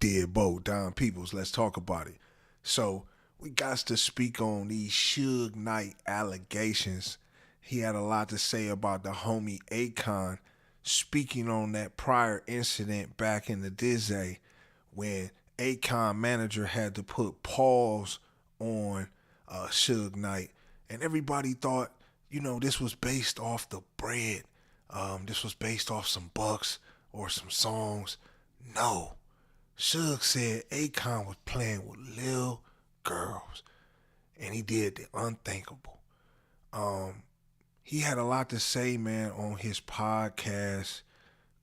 Deadbolt, Don Peoples. Let's talk about it. So we got to speak on these Suge Knight allegations. He had a lot to say about the homie Akon, speaking on that prior incident back in the Dizzy when Akon manager had to put pause on Suge Knight, and everybody thought, this was based off the bread. This was based off some bucks or some songs. No. Suge said Akon was playing with little girls, and he did the unthinkable. He had a lot to say, man, on his podcast,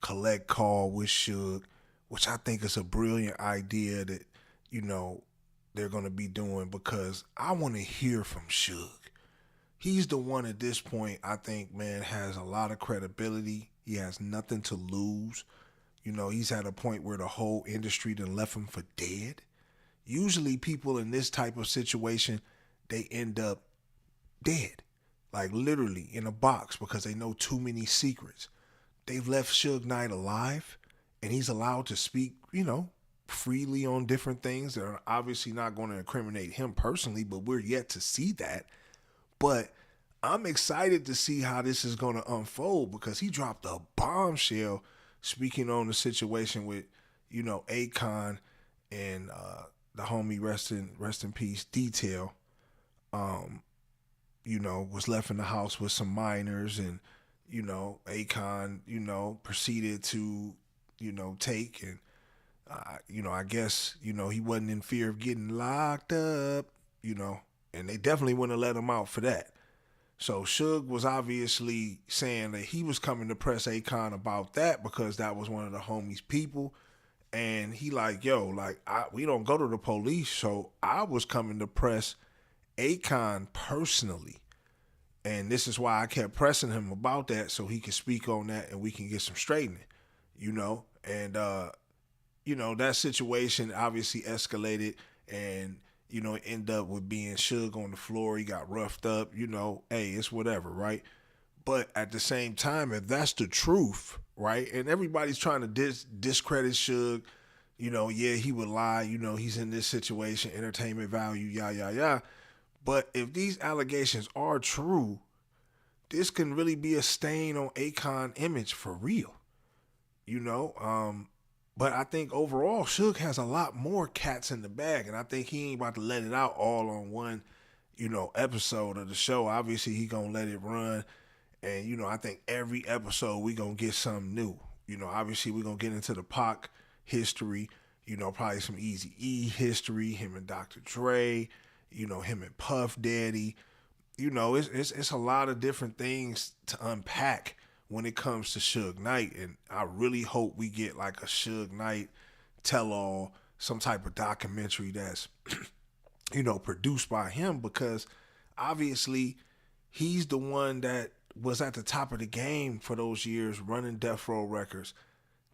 Collect Call with Suge, which I think is a brilliant idea that, they're going to be doing, because I want to hear from Suge. He's the one at this point, I think, man, has a lot of credibility. He has nothing to lose. He's at a point where the whole industry done left him for dead. Usually people in this type of situation, they end up dead. Like literally in a box, because they know too many secrets. They've left Suge Knight alive, and he's allowed to speak, freely on different things that are obviously not going to incriminate him personally, but we're yet to see that. But I'm excited to see how this is going to unfold, because he dropped a bombshell speaking on the situation with, Akon and the homie rest in peace Detail. Was left in the house with some minors, and, Akon, proceeded to, take, and, I guess, he wasn't in fear of getting locked up, and they definitely wouldn't have let him out for that. So Suge was obviously saying that he was coming to press Akon about that, because that was one of the homies' people. And he like, we don't go to the police, so I was coming to press Akon personally. And this is why I kept pressing him about that, so he can speak on that and we can get some straightening, And, that situation obviously escalated, and, it ended up with being Suge on the floor. He got roughed up, hey, it's whatever, right? But at the same time, if that's the truth, right, and everybody's trying to discredit Suge, he would lie, he's in this situation, entertainment value, yah. But if these allegations are true, this can really be a stain on Akon image for real, But I think overall, Suge has a lot more cats in the bag, and I think he ain't about to let it out all on one, episode of the show. Obviously, he gonna let it run, and I think every episode we gonna get something new. Obviously we gonna get into the Pac history, probably some Eazy-E history, him and Dr. Dre, him and Puff Daddy. It's a lot of different things to unpack when it comes to Suge Knight, and I really hope we get like a Suge Knight tell-all, some type of documentary that's, produced by him, because obviously he's the one that was at the top of the game for those years running Death Row Records.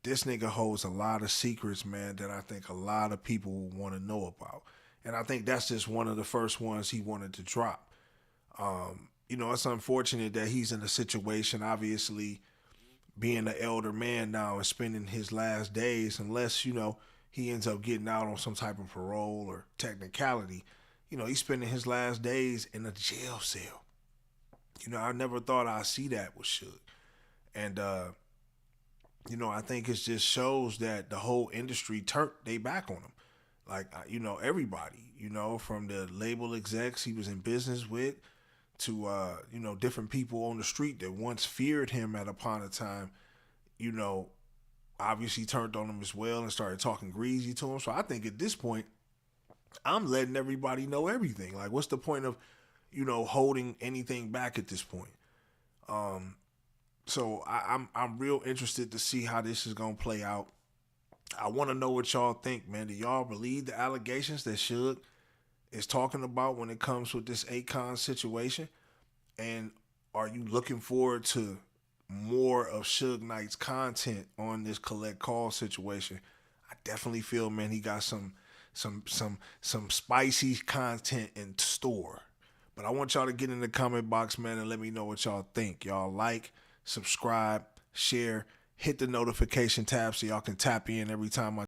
This nigga holds a lot of secrets, man, that I think a lot of people want to know about. And I think that's just one of the first ones he wanted to drop. It's unfortunate that he's in a situation, obviously, being an elder man now and spending his last days, unless, he ends up getting out on some type of parole or technicality. He's spending his last days in a jail cell. I never thought I'd see that with Suge. And, I think it just shows that the whole industry turned they back on him. Like, everybody, from the label execs he was in business with to, different people on the street that once feared him at upon a time, obviously turned on him as well and started talking greasy to him. So I think at this point, I'm letting everybody know everything. Like, what's the point of, holding anything back at this point? So I'm real interested to see how this is gonna play out. I want to know what y'all think, man. Do y'all believe the allegations that Suge is talking about when it comes with this Akon situation? And are you looking forward to more of Suge Knight's content on this Collect Call situation? I definitely feel, man, he got some spicy content in store. But I want y'all to get in the comment box, man, and let me know what y'all think. Y'all like, subscribe, share, hit the notification tab so y'all can tap in every time I